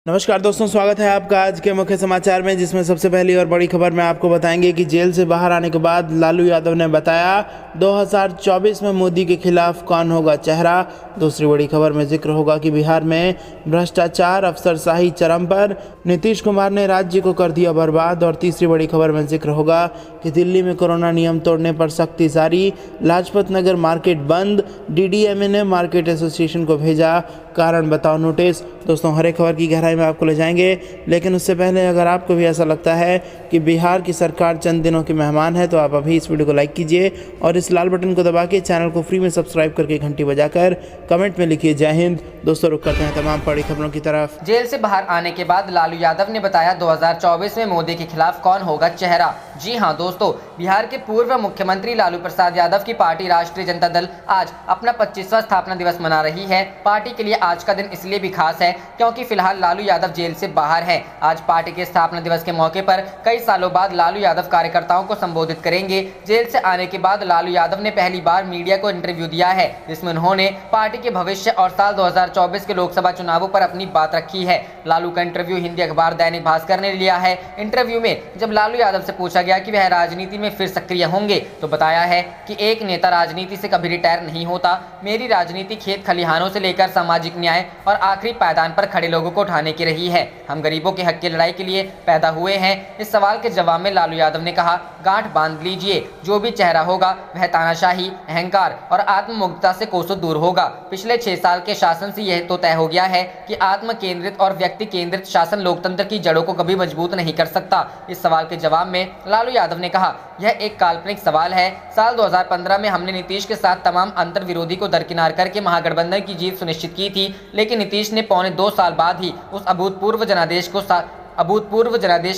नमस्कार दोस्तों, स्वागत है आपका आज के मुख्य समाचार में, जिसमें सबसे पहली और बड़ी खबर में आपको बताएंगे कि जेल से बाहर आने के बाद लालू यादव ने बताया 2024 में मोदी के खिलाफ कौन होगा चेहरा। दूसरी बड़ी खबर में जिक्र होगा कि बिहार में भ्रष्टाचार अफसरशाही चरम पर, नीतीश कुमार ने राज्य को कर दिया बर्बाद। और तीसरी बड़ी खबर में जिक्र होगा कि दिल्ली में कोरोना नियम तोड़ने पर सख्ती जारी, लाजपत नगर मार्केट बंद, डीडीएमए ने मार्केट एसोसिएशन को भेजा कारण बताओ नोटिस। दोस्तों, हर एक खबर की गहराई में आपको ले जाएंगे, लेकिन उससे पहले अगर आपको भी ऐसा लगता है कि बिहार की सरकार चंद दिनों की मेहमान है, तो आप अभी इस वीडियो को लाइक कीजिए और इस लाल बटन को दबा के चैनल को फ्री में सब्सक्राइब करके घंटी बजाकर कमेंट में लिखिए जय हिंद। दोस्तों, रुक करते हैं तमाम बड़ी खबरों की तरफ। जेल से बाहर आने के बाद लालू यादव ने बताया 2024 में मोदी के खिलाफ कौन होगा चेहरा। जी हां दोस्तों, बिहार के पूर्व मुख्यमंत्री लालू प्रसाद यादव की पार्टी राष्ट्रीय जनता दल आज अपना 25वां स्थापना दिवस मना रही है। पार्टी के लिए आज का दिन इसलिए भी खास है क्योंकि फिलहाल लालू यादव जेल से बाहर है। आज पार्टी के स्थापना दिवस के मौके पर कई सालों बाद लालू यादव कार्यकर्ताओं को संबोधित करेंगे। जेल से आने के बाद लालू यादव ने पहली बार मीडिया को इंटरव्यू दिया है, जिसमें उन्होंने पार्टी के भविष्य और साल 2024 के लोकसभा चुनावों पर अपनी बात रखी है। लालू का इंटरव्यू हिंदी अखबार दैनिक भास्कर ने लिया है। इंटरव्यू में जब लालू यादव से पूछा गया कि वह राजनीति में फिर सक्रिय होंगे, तो बताया है कि एक नेता राजनीति से कभी रिटायर नहीं होता। मेरी राजनीति खेत खलिहानों से लेकर सामाजिक न्याय और आखिरी पायदान पर खड़े लोगों को उठाने की रही है। हम गरीबों के हक की लड़ाई के लिए पैदा हुए हैं। इस सवाल के जवाब में लालू यादव ने कहा, गांठ बांध लीजिए, जो भी चेहरा होगा वह तानाशाही, अहंकार और आत्ममुग्धता से कोसों दूर होगा। पिछले 6 साल के शासन से यह तो तय हो गया है कि आत्म केंद्रित और व्यक्ति केंद्रित शासन लोकतंत्र की जड़ों को कभी मजबूत नहीं कर सकता। इस सवाल के जवाब में लालू यादव ने कहा, यह एक काल्पनिक सवाल है। साल 2015 में हमने नीतीश के साथ तमाम अंतर विरोधी को दरकिनार करके महागठबंधन की जीत सुनिश्चित की थी, लेकिन नीतीश ने पौने 2 साल बाद ही उस अभूतपूर्व जनादेश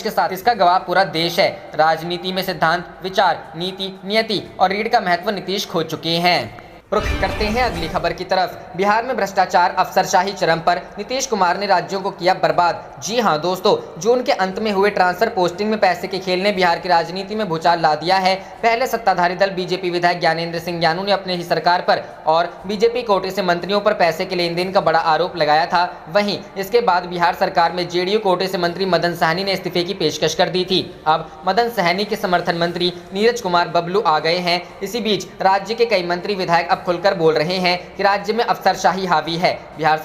के साथ इसका गवाह पूरा देश है। राजनीति में सिद्धांत, विचार, नीति, नियति और रीढ़ का महत्व नीतीश खो चुके हैं। रुख करते हैं अगली खबर की तरफ। बिहार में भ्रष्टाचार अफसरशाही चरम पर, नीतीश कुमार ने राज्यों को किया बर्बाद। जी हां दोस्तों, जून के अंत में हुए ट्रांसफर पोस्टिंग में पैसे के खेल ने बिहार की राजनीति में भूचाल ला दिया है। पहले सत्ताधारी दल बीजेपी विधायक ज्ञानेंद्र सिंह ज्ञानू ने अपने ही सरकार पर और बीजेपी कोटे से मंत्रियों पर पैसे के लेन देन का बड़ा आरोप लगाया था। वहीं इसके बाद बिहार सरकार में जेडीयू कोटे से मंत्री मदन सहनी ने इस्तीफे की पेशकश कर दी थी। अब मदन सहनी के समर्थन मंत्री नीरज कुमार बबलू आ गए हैं। इसी बीच राज्य के कई मंत्री विधायक अब खुलकर बोल रहे हैं कि राज्य में अफसरशाही हावी है। बिहार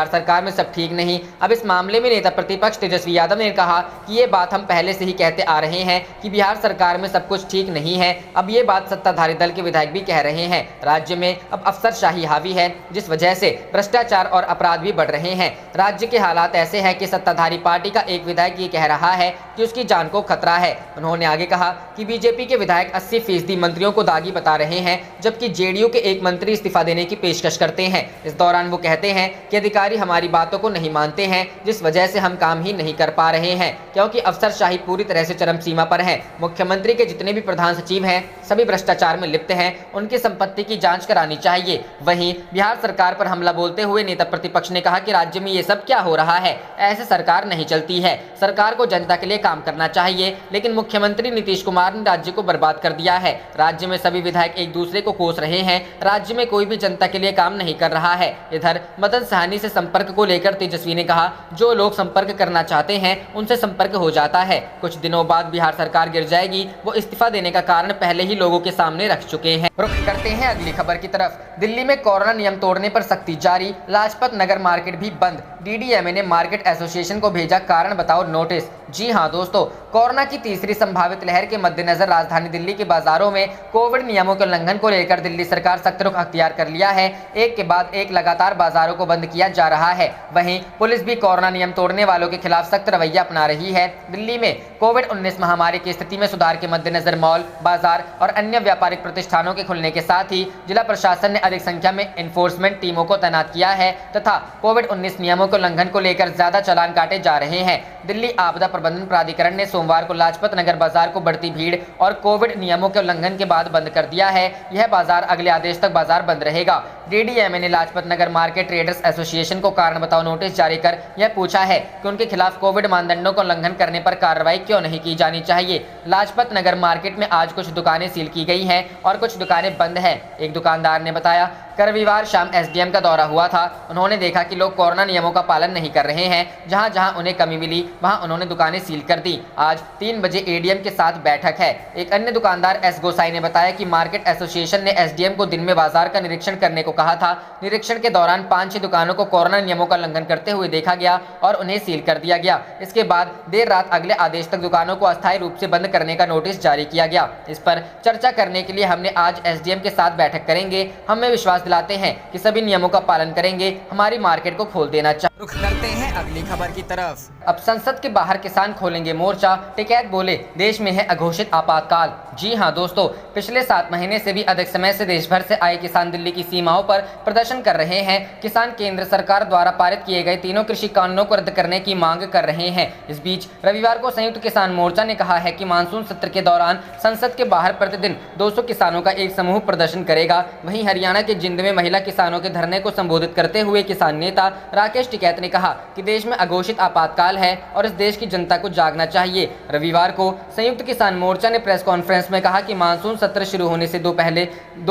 सरकार में सब ठीक नहीं। अब इस मामले में नेता प्रतिपक्ष तेजस्वी यादव ने कहा कि ये बात हम पहले से ही कहते आ रहे हैं कि बिहार सरकार में सब कुछ ठीक नहीं है। अब ये बात सत्ताधारी दल के विधायक भी कह रहे हैं। राज्य में अब अफसरशाही हावी है, जिस वजह से भ्रष्टाचार और अपराध भी बढ़ रहे हैं। राज्य के हालात ऐसे हैं कि सत्ताधारी पार्टी का एक विधायक ये कह रहा है कि उसकी जान को खतरा है। उन्होंने आगे कहा कि बीजेपी के विधायक 80% मंत्रियों को दागी बता रहे हैं, जबकि जेडीयू के एक मंत्री इस्तीफा देने की पेशकश करते हैं। इस दौरान वो कहते हैं कि अधिकारी हमारी बातों को नहीं मानते हैं, जिस वजह से हम काम ही नहीं कर पा रहे हैं, क्योंकि अफसरशाही पूरी तरह से चरम सीमा पर है। मुख्यमंत्री के जितने भी प्रधान सचिव हैं, सभी भ्रष्टाचार में लिप्त हैं। उनकी संपत्ति की जांच करानी चाहिए। वहीं बिहार सरकार पर हमला बोलते हुए नेता प्रतिपक्ष ने कहा कि राज्य में ये सब क्या हो रहा है, ऐसे सरकार नहीं चलती है। सरकार को जनता के लिए काम करना चाहिए, लेकिन मुख्यमंत्री नीतीश कुमार ने राज्य को बर्बाद कर दिया है। राज्य में सभी विधायक एक दूसरे को कोस रहे हैं। राज्य में कोई भी जनता के लिए काम नहीं कर रहा है। इधर मदन सहनी से संपर्क को लेकर तेजस्वी ने कहा, जो लोग संपर्क करना चाहते हैं उनसे संपर्क हो जाता है। कुछ दिनों बाद बिहार सरकार गिर जाएगी। वो इस्तीफा देने का कारण पहले ही लोगों के सामने रख चुके हैं। रुख करते हैं अगली खबर की तरफ। दिल्ली में कोरोना नियम तोड़ने पर सख्ती जारी, लाजपत नगर मार्केट भी बंद। डीडीएमए ने मार्केट एसोसिएशन को भेजा कारण बताओ नोटिस। जी हां दोस्तों, कोरोना की तीसरी संभावित लहर के मद्देनजर राजधानी दिल्ली के बाजारों में कोविड नियमों के उल्लंघन को लेकर दिल्ली सरकार सख्त रुख अख्तियार कर लिया है। एक के बाद एक लगातार बाजारों को बंद किया जा रहा है। वहीं पुलिस भी कोरोना नियम तोड़ने वालों के खिलाफ सख्त रवैया अपना रही है। दिल्ली में कोविड-19 महामारी की स्थिति में सुधार के मद्देनजर मॉल, बाजार और अन्य व्यापारिक प्रतिष्ठानों के खुलने के साथ ही जिला प्रशासन ने अधिक संख्या में एनफोर्समेंट टीमों को तैनात किया है तथा कोविड-19 नियमों के उल्लंघन को लेकर ज्यादा चालान काटे जा रहे हैं। दिल्ली आपदा प्रबंधन प्राधिकरण ने सोमवार को लाजपत नगर बाजार को बढ़ती भीड़ और कोविड नियमों के उल्लंघन के बाद बंद कर दिया है। यह बाजार अगले आदेश तक बाजार बंद रहेगा। डीडीएमए ने Lajpat Nagar market traders association को कारण बताओ नोटिस जारी कर यह पूछा है कि उनके खिलाफ कोविड मानदंडों का उल्लंघन करने पर कार्रवाई क्यों नहीं की जानी चाहिए। लाजपत नगर मार्केट में आज कुछ दुकानें सील की गई हैं और कुछ दुकानें बंद हैं। एक दुकानदार ने बताया का रविवार शाम एसडीएम का दौरा हुआ था। उन्होंने देखा कि लोग कोरोना नियमों का पालन नहीं कर रहे हैं। जहां जहां उन्हें कमी मिली वहां उन्होंने दुकानें सील कर दी। आज 3 बजे एडीएम के साथ बैठक है। एक अन्य दुकानदार एस गोसाई ने बताया कि मार्केट एसोसिएशन ने एसडीएम को दिन में बाजार का निरीक्षण करने को कहा था। निरीक्षण के दौरान 5-6 दुकानों को कोरोना नियमों का उल्लंघन करते हुए देखा गया और उन्हें सील कर दिया गया। इसके बाद देर रात अगले आदेश तक दुकानों को अस्थायी रूप से बंद करने का नोटिस जारी किया गया। इस पर चर्चा करने के लिए हमने आज एसडीएम के साथ बैठक करेंगे। हमें विश्वास दिलाते हैं कि सभी नियमों का पालन करेंगे। हमारी मार्केट को खोल देना चाहिए। रुख करते हैं अगली खबर की तरफ। अब संसद के बाहर किसान खोलेंगे मोर्चा। टिकैत बोले, देश में है अघोषित आपातकाल। जी हां दोस्तों, पिछले 7 महीने से भी अधिक समय से देश भर से आए किसान दिल्ली की सीमाओं पर प्रदर्शन कर रहे हैं। किसान केंद्र सरकार द्वारा पारित किए गए तीनों कृषि कानूनों को रद्द करने की मांग कर रहे हैं। इस बीच रविवार को संयुक्त किसान मोर्चा ने कहा है कि मानसून सत्र के दौरान संसद के बाहर प्रतिदिन 200 किसानों का एक समूह प्रदर्शन करेगा। वहीं हरियाणा के जिंद में महिला किसानों के धरने को संबोधित करते हुए किसान नेता राकेश टिकैत ने कहा कि देश में अघोषित आपातकाल है और इस देश की जनता को जागना चाहिए। रविवार को संयुक्त किसान मोर्चा ने प्रेस कॉन्फ्रेंस में कहा कि मानसून सत्र शुरू होने से दो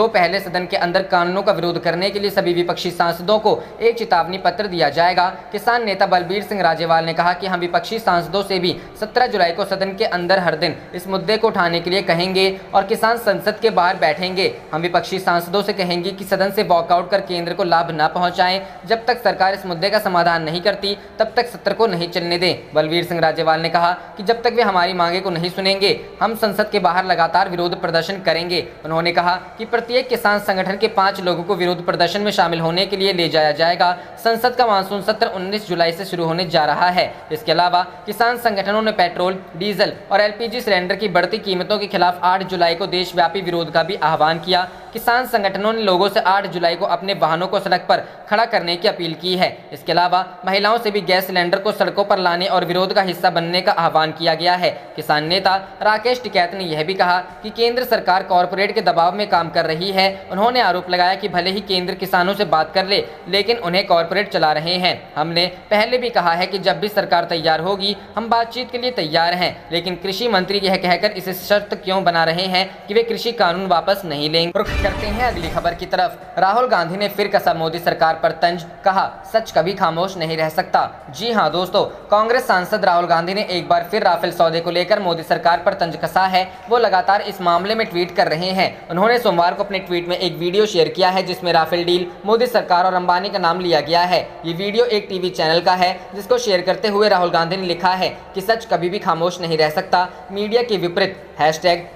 पहले सदन के अंदर कानूनों का विरोध करने के लिए सभी विपक्षी सांसदों को एक चेतावनी पत्र दिया जाएगा। किसान नेता बलबीर सिंह राजेवाल ने कहा कि हम विपक्षी सांसदों से भी 17 जुलाई को सदन के अंदर हर दिन इस मुद्दे को उठाने के लिए कहेंगे और किसान संसद के बाहर बैठेंगे। हम विपक्षी सांसदों से कहेंगे कि सदन से वॉकआउट कर केंद्र को लाभ न पहुंचाएं। जब तक सरकार इस मुद्दे का समाधान नहीं करती तब तक सत्र को नहीं चलने दें। बलबीर सिंह राजेवाल ने कहा कि जब तक वे हमारी मांगे को नहीं सुनेंगे हम संसद के बाहर लगातार विरोध प्रदर्शन करेंगे। उन्होंने कहा कि प्रत्येक किसान संगठन के 5 लोगों को विरोध प्रदर्शन में शामिल होने के लिए ले जाया जाएगा। संसद का मानसून सत्र 19 जुलाई से शुरू होने जा रहा है। इसके अलावा किसान संगठनों ने पेट्रोल, डीजल और एलपीजी सिलेंडर की बढ़ती कीमतों के खिलाफ 8 जुलाई को देशव्यापी विरोध का भी आह्वान किया। किसान संगठनों ने लोगों से 8 जुलाई को अपने वाहनों को सड़क पर खड़ा करने की अपील की है। इसके अलावा महिलाओं से भी गैस सिलेंडर को सड़कों पर लाने और विरोध का हिस्सा बनने का आह्वान किया गया है। किसान नेता राकेश टिकैत ने यह भी कहा कि केंद्र सरकार कॉरपोरेट के दबाव में काम कर रही है। उन्होंने आरोप लगाया कि भले ही केंद्र किसानों से बात कर ले लेकिन उन्हें कॉरपोरेट चला रहे हैं। हमने पहले भी कहा है कि जब भी सरकार तैयार होगी हम बातचीत के लिए तैयार हैं, लेकिन कृषि मंत्री यह कहकर इसे शर्त क्यों बना रहे हैं कि वे कृषि कानून वापस नहीं लेंगे। रुख करते हैं अगली खबर की तरफ। राहुल गांधी ने फिर कसा मोदी सरकार पर तंज, कहा सच कभी खामोश नहीं रह सकता। जी हां दोस्तों, कांग्रेस सांसद राहुल गांधी ने एक बार फिर राफेल सौदे को लेकर मोदी सरकार पर तंज कसा है। वो लगातार इस मामले में ट्वीट कर रहे हैं। उन्होंने सोमवार को अपने ट्वीट में एक वीडियो शेयर किया है जिसमें राफेल डील, मोदी सरकार और अंबानी का नाम लिया गया है। ये वीडियो एक टीवी चैनल का है जिसको शेयर करते हुए राहुल गांधी ने लिखा है कि सच कभी भी खामोश नहीं रह सकता, मीडिया के विपरीत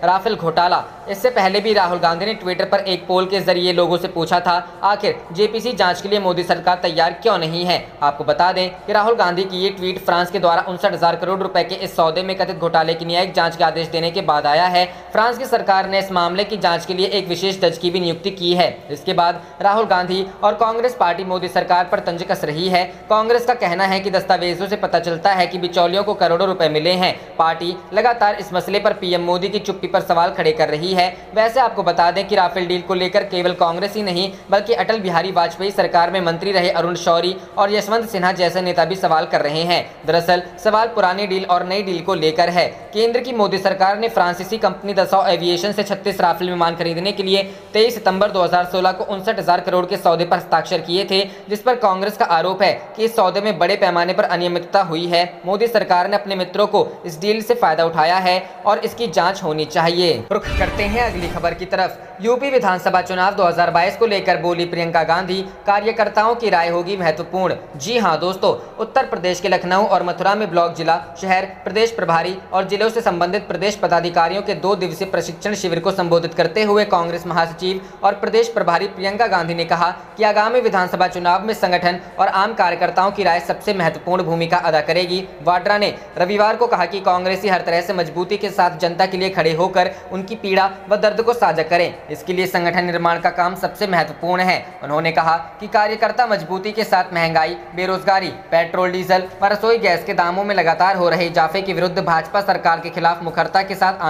#राफेल घोटाला। इससे पहले भी राहुल गांधी ने ट्विटर पर एक पोल के जरिए लोगों से पूछा था आखिर जेपीसी जांच के लिए मोदी सरकार तैयार क्यों नहीं है। आपको बता दें कि राहुल गांधी की ये ट्वीट फ्रांस के द्वारा 59,000 करोड़ रुपए के इस सौदे में कथित घोटाले की न्यायिक जांच के आदेश देने के बाद आया है। फ्रांस की सरकार ने इस मामले की जांच के लिए एक विशेष जज की भी नियुक्ति की है। इसके बाद राहुल गांधी और कांग्रेस पार्टी मोदी सरकार पर तंज कस रही है। कांग्रेस का कहना है कि दस्तावेजों से पता चलता है कि बिचौलियों को करोड़ों रुपए मिले हैं। पार्टी लगातार इस मसले पर पीएम मोदी की चुप्पी पर सवाल खड़े कर रही है। वैसे आपको बता दें कि राफेल डील को लेकर केवल कांग्रेस ही नहीं बल्कि अटल बिहारी वाजपेयी सरकार में मंत्री रहे अरुण शौरी और यशवंत सिन्हा जैसे नेता भी सवाल कर रहे हैं। दरअसल सवाल पुरानी डील और नई डील को लेकर है। केंद्र की मोदी सरकार ने फ्रांसीसी कंपनी दसॉ एविएशन से 36 राफेल विमान खरीदने के लिए 23 सितंबर 2016 को 59,000 करोड़ के सौदे पर हस्ताक्षर किए थे, जिस पर कांग्रेस का आरोप है कि इस सौदे में बड़े पैमाने पर अनियमितता हुई है। मोदी सरकार ने अपने मित्रों को इस डील से फायदा उठाया है और इसकी जांच होनी चाहिए। रुख करते हैं अगली खबर की तरफ। यूपी विधानसभा चुनाव 2022 को लेकर बोली प्रियंका गांधी, कार्यकर्ताओं की राय होगी महत्वपूर्ण। जी हां दोस्तों, उत्तर प्रदेश के लखनऊ और मथुरा में ब्लॉक, जिला, शहर, प्रदेश प्रभारी और जिलों से संबंधित प्रदेश पदाधिकारियों के 2 दिवसीय प्रशिक्षण शिविर को संबोधित करते हुए कांग्रेस महासचिव और प्रदेश प्रभारी प्रियंका गांधी ने कहा कि आगामी विधानसभा चुनाव में संगठन और आम कार्यकर्ताओं की राय सबसे महत्वपूर्ण भूमिका अदा करेगी। वाड्रा ने रविवार को कहा कि कांग्रेसी हर तरह से मजबूती के साथ जनता के लिए खड़े होकर उनकी पीड़ा व दर्द को साझा करें। इसके लिए संगठन निर्माण का काम सबसे महत्वपूर्ण है। उन्होंने कहा कि कार्यकर्ता मजबूती के साथ महंगाई, बेरोजगारी, पेट्रोल, डीजल व रसोई गैस के दामों में लगातार हो रहे इजाफे के विरुद्ध भाजपा सरकार के खिलाफ मुखरता के साथ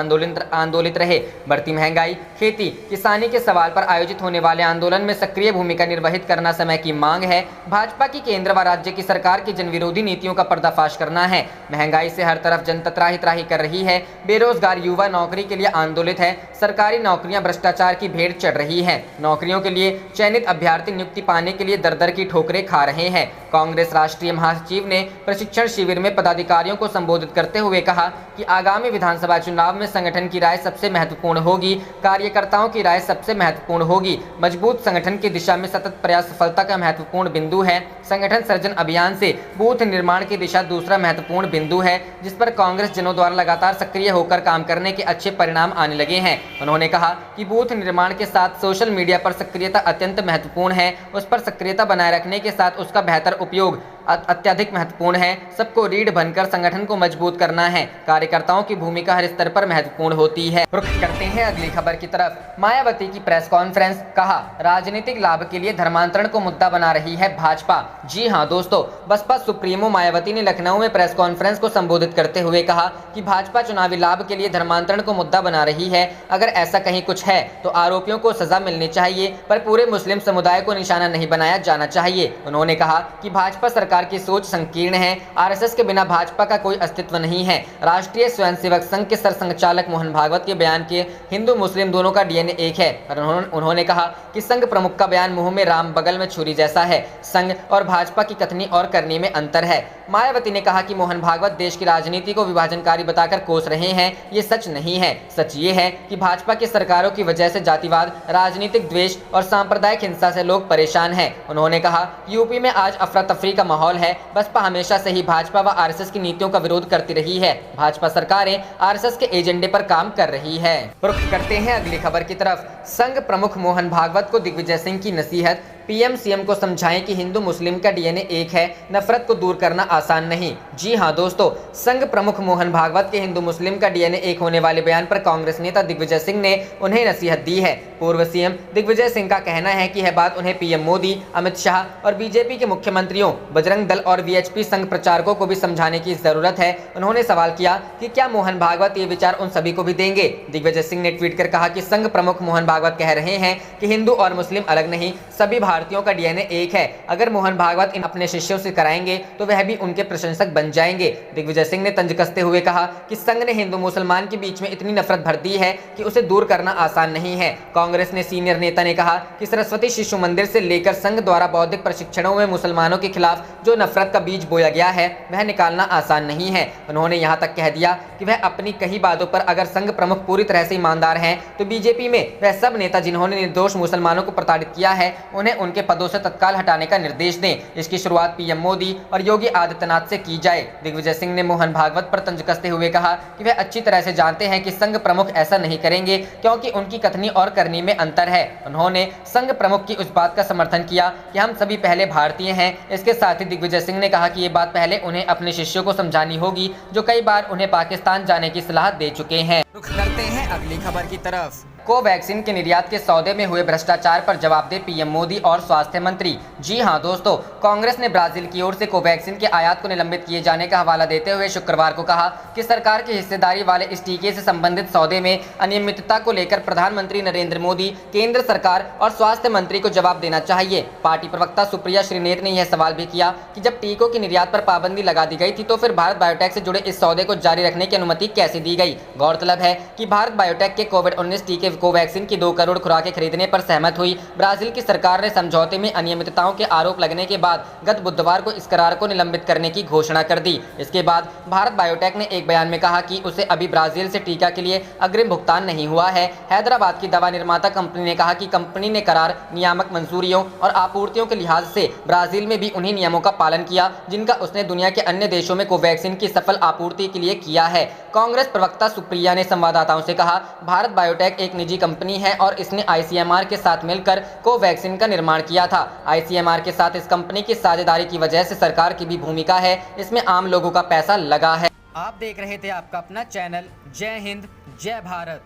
आंदोलित रहे। बढ़ती महंगाई, खेती, किसानी के सवाल पर आयोजित होने वाले आंदोलन में सक्रिय भूमिका निर्वहित करना समय की मांग है। भाजपा की केंद्र व राज्य की सरकार की जनविरोधी नीतियों का पर्दाफाश करना है। महंगाई से हर तरफ जनता त्राही त्राही कर रही है। बेरोजगार युवा नौकरी के लिए आंदोलित है। सरकारी नौकरियां भ्रष्टाचार प्रकार की भेड़ चढ़ रही है। नौकरियों के लिए चयनित अभ्यर्थी नियुक्ति पाने के लिए दर दर की ठोकरें खा रहे हैं। कांग्रेस राष्ट्रीय महासचिव ने प्रशिक्षण शिविर में पदाधिकारियों को संबोधित करते हुए कहा कि आगामी विधानसभा चुनाव में संगठन की राय सबसे महत्वपूर्ण होगी, कार्यकर्ताओं की राय सबसे महत्वपूर्ण होगी। मजबूत संगठन की दिशा में सतत प्रयास सफलता का महत्वपूर्ण बिंदु है। संगठन सृजन अभियान से बूथ निर्माण की दिशा दूसरा महत्वपूर्ण बिंदु है, जिस पर कांग्रेस जनों द्वारा लगातार सक्रिय होकर काम करने के अच्छे परिणाम आने लगे हैं। उन्होंने कहा कि बूथ निर्माण के साथ सोशल मीडिया पर सक्रियता अत्यंत महत्वपूर्ण है। उस पर सक्रियता बनाए रखने के साथ उसका बेहतर उपयोग अत्यधिक महत्वपूर्ण है। सबको रीढ़ बनकर संगठन को मजबूत करना है। कार्यकर्ताओं की भूमिका हर स्तर पर महत्वपूर्ण होती है। रुख करते हैं अगली खबर की तरफ। मायावती की प्रेस कॉन्फ्रेंस, कहा राजनीतिक लाभ के लिए धर्मांतरण को मुद्दा बना रही है भाजपा। जी हां दोस्तों, बसपा सुप्रीमो मायावती ने लखनऊ में प्रेस कॉन्फ्रेंस को संबोधित करते हुए कहा कि भाजपा चुनावी लाभ के लिए धर्मांतरण को मुद्दा बना रही है। अगर ऐसा कहीं कुछ है तो आरोपियों को सजा मिलनी चाहिए, पर पूरे मुस्लिम समुदाय को निशाना नहीं बनाया जाना चाहिए। उन्होंने कहा कि भाजपा सरकार की सोच संकीर्ण है। आरएसएस के बिना भाजपा का कोई अस्तित्व नहीं है। राष्ट्रीय स्वयंसेवक संघ के सरसंघचालक मोहन भागवत के बयान के हिंदू मुस्लिम दोनों का डीएनए एक है। उन्होंने कहा कि संघ प्रमुख का बयान मुंह में राम बगल में छुरी जैसा है। संघ और भाजपा की कथनी और करनी में अंतर है। मायावती ने कहा कि मोहन भागवत देश की राजनीति को विभाजनकारी बताकर कोस रहे हैं। ये सच नहीं है। सच ये है कि भाजपा की सरकारों की वजह से जातिवाद, राजनीतिक द्वेष और सांप्रदायिक हिंसा से लोग परेशान हैं। उन्होंने कहा यूपी में आज अफरा तफरी का माहौल है। बसपा हमेशा से ही भाजपा व आरएसएस की नीतियों का विरोध करती रही है। भाजपा सरकारें आरएसएस के एजेंडे पर काम कर रही है। रुख करते हैं अगली खबर की तरफ। संघ प्रमुख मोहन भागवत को दिग्विजय सिंह की नसीहत, पीएम सीएम को समझाएं कि हिंदू मुस्लिम का डीएनए एक है, नफरत को दूर करना आसान नहीं। जी हां दोस्तों, संघ प्रमुख मोहन भागवत के हिंदू मुस्लिम का डीएनए एक होने वाले बयान पर कांग्रेस नेता दिग्विजय सिंह ने उन्हें नसीहत दी है। पूर्व सीएम दिग्विजय सिंह का कहना है कि यह बात उन्हें पीएम मोदी, अमित शाह और बीजेपी के मुख्यमंत्रियों, बजरंग दल और वीएचपी संघ प्रचारकों को भी समझाने की जरूरत है। उन्होंने सवाल किया कि क्या मोहन भागवत ये विचार उन सभी को भी देंगे। दिग्विजय सिंह ने ट्वीट कर कहा कि संघ प्रमुख मोहन भागवत कह रहे हैं कि हिंदू और मुस्लिम अलग नहीं, सभी भारतीयों का डीएनए एक है। अगर मोहन भागवत इन अपने शिष्यों से कराएंगे तो वह भी उनके प्रशंसक बन जाएंगे। दिग्विजय सिंह ने तंज कसते हुए कहा कि संघ ने हिंदू मुसलमान के बीच में इतनी नफरत भर दी है कि उसे दूर करना आसान नहीं है। कांग्रेस ने सीनियर नेता ने कहा कि सरस्वती शिशु मंदिर से लेकर संघ द्वारा बौद्धिक प्रशिक्षणों में मुसलमानों के खिलाफ जो नफरत का बीज बोया गया है वह निकालना आसान नहीं है। उन्होंने यहाँ तक कह दिया कि वह अपनी कई बातों पर अगर संघ प्रमुख पूरी तरह से ईमानदार हैं तो बीजेपी में वह सब नेता जिन्होंने निर्दोष मुसलमानों को प्रताड़ित किया है उन्हें उनके पदों से तत्काल हटाने का निर्देश दें। इसकी शुरुआत पीएम मोदी और योगी आदित्यनाथ से की जाए। दिग्विजय सिंह ने मोहन भागवत पर तंज कसते हुए कहा कि वह अच्छी तरह से जानते हैं कि संघ प्रमुख ऐसा नहीं करेंगे क्योंकि उनकी कथनी और करनी में अंतर है। उन्होंने संघ प्रमुख की उस बात का समर्थन किया कि हम सभी पहले भारतीय हैं। इसके साथ ही दिग्विजय सिंह ने कहा कि ये बात पहले उन्हें अपने शिष्यों को समझानी होगी जो कई बार उन्हें पाकिस्तान जाने की सलाह दे चुके हैं। रुख करते हैं अगली खबर की तरफ। कोवैक्सीन के निर्यात के सौदे में हुए भ्रष्टाचार पर जवाब दे पीएम मोदी और स्वास्थ्य मंत्री। जी हां दोस्तों, कांग्रेस ने ब्राजील की ओर से कोवैक्सीन के आयात को निलंबित किए जाने का हवाला देते हुए शुक्रवार को कहा कि सरकार की हिस्सेदारी वाले इस टीके से संबंधित सौदे में अनियमितता को लेकर प्रधानमंत्री नरेंद्र मोदी, केंद्र सरकार और स्वास्थ्य मंत्री को जवाब देना चाहिए। पार्टी प्रवक्ता सुप्रिया श्रीनेत ने यह सवाल भी किया कि जब टीकों की निर्यात पर पाबंदी लगा दी गई थी तो फिर भारत बायोटेक से जुड़े इस सौदे को जारी रखने की अनुमति कैसे दी गई। गौरतलब है कि भारत बायोटेक के कोविड-19 टीके कोवैक्सीन की 2 करोड़ खुराकें खरीदने पर सहमत हुई। ब्राजील की सरकार ने समझौते में अनियमितताओं के आरोप लगने के बाद गत बुधवार को इस करार को निलंबित करने की घोषणा कर दी। इसके बाद भारत बायोटेक ने एक बयान में कहा कि उसे अभी ब्राजील से टीका के लिए अग्रिम भुगतान नहीं हुआ है। हैदराबाद की दवा निर्माता कंपनी ने कहा कि कंपनी ने करार, नियामक मंजूरियों और आपूर्तियों के लिहाज से ब्राजील में भी उन्हीं नियमों का पालन किया जिनका उसने दुनिया के अन्य देशों में कोवैक्सीन की सफल आपूर्ति के लिए किया है। कांग्रेस प्रवक्ता सुप्रिया ने संवाददाताओं से कहा, भारत बायोटेक एक निजी कंपनी है और इसने आईसीएमआर के साथ मिलकर कोवैक्सीन का निर्माण किया था। आईसीएमआर के साथ इस कंपनी की साझेदारी की वजह से सरकार की भी भूमिका है, इसमें आम लोगों का पैसा लगा है। आप देख रहे थे आपका अपना चैनल जय हिंद जय भारत।